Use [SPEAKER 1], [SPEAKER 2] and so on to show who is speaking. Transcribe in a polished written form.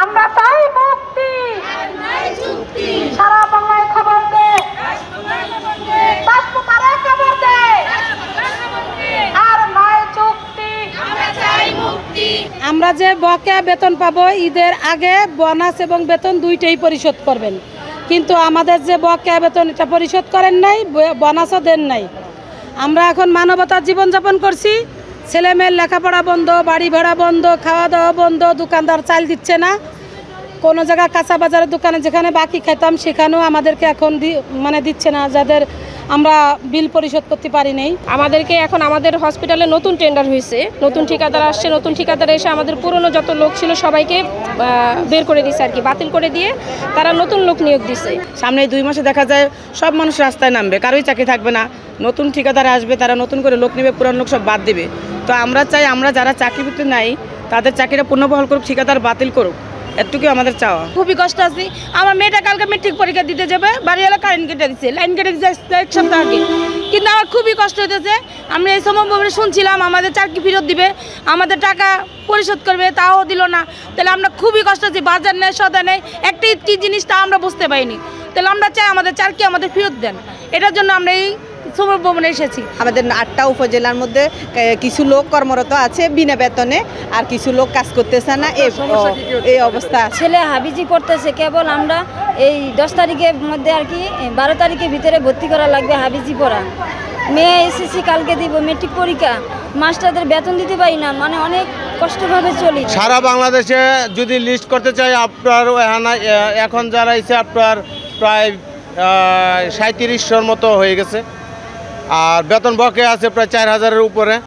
[SPEAKER 1] আমরা চাই মুক্তি, সারা বাংলায় খবর দে, রাজপুতারে খবর দে, আর নয় চুক্তি।
[SPEAKER 2] আমরা যে বকেয়া বেতন পাবো ঈদের আগে বোনাস এবং বেতন দুইটাই পরিশোধ করবেন, কিন্তু আমাদের যে বকেয়া বেতন এটা পরিশোধ করেন নাই, বোনাসও দেন নাই। আমরা এখন মানবতার জীবনযাপন করছি, ছেলে মেয়ের লেখাপড়া বন্ধ, বাড়ি ভাড়া বন্ধ, খাওয়া দাওয়া বন্ধ, দোকানদার চাল দিচ্ছে না, কোনো জায়গায় কাঁচা বাজারের দোকানে যেখানে বাকি খাইতাম সেখানেও আমাদেরকে এখন দিচ্ছে না, যাদের আমরা বিল পরিশোধ করতে পারি নাই।
[SPEAKER 3] আমাদেরকে এখন আমাদের হসপিটালে নতুন টেন্ডার হয়েছে, নতুন ঠিকাদার আসছে, নতুন ঠিকাদার এসে আমাদের পুরনো যত লোক ছিল সবাইকে বের করে দিছে আর কি, বাতিল করে দিয়ে তারা নতুন লোক নিয়োগ দিছে।
[SPEAKER 4] সামনে 2 মাসে দেখা যায় সব মানুষ রাস্তায় নামবে, কারোই চাকরি থাকবে না, নতুন ঠিকাদার আসবে, তারা নতুন করে লোক নেবে, পুরান লোক সব বাদ দেবে। তো আমরা চাই আমরা যারা চাকরিতে নাই তাদের চাকরিটা পুনর্বহাল করুক, ঠিকাদার বাতিল করুক, এটুকু আমাদের চাওয়া।
[SPEAKER 2] খুবই কষ্ট আছি। আমার মেয়েটা কালকে মেট্রিক পরীক্ষা দিতে যাবে, বাড়িওয়ালা কারেন্ট কেটে দিচ্ছে, লাইন কেটে দিচ্ছে 1 সপ্তাহ আগে, কিন্তু আমার খুবই কষ্ট হইতেছে। আমরা এই সময় শুনছিলাম আমাদের চাকরি ফেরত দিবে, আমাদের টাকা পরিশোধ করবে, তাও দিল না। তাহলে আমরা খুবই কষ্ট আছি, বাজার নেই, সদা নেই, একটা কি জিনিসটা আমরা বুঝতে পাইনি। তাহলে আমরা চাই আমাদের চাকরি আমাদের ফেরত দেন, এটার জন্য আমরা এই সমর ভবনে এসেছি।
[SPEAKER 5] আমাদের 8টা উপজেলার মধ্যে কিছু লোক কর্মরত আছে বিনা বেতনে, আর কিছু লোক কাজ করতেছে না, এই অবস্থা।
[SPEAKER 6] ছেলে হাবিজি পড়তেছে, কেবল আমরা এই 10 তারিখের মধ্যে আর কি 12 তারিখের ভিতরে ভর্তি করা লাগবে হাবিজি পড়া। মেয়ে এসএসসি কালকে দিব, মেট্রিক পরীক্ষা, মাস্টারদের বেতন দিতে পারি না, মানে অনেক কষ্টভাবে চলি।
[SPEAKER 7] সারা বাংলাদেশে যদি লিস্ট করতে চাই আপনার এখন যারা এসে আপনার প্রায় 3700-র মতো হয়ে গেছে, আর বেতন বকেয়া আছে প্রায় 4000-এর উপরে।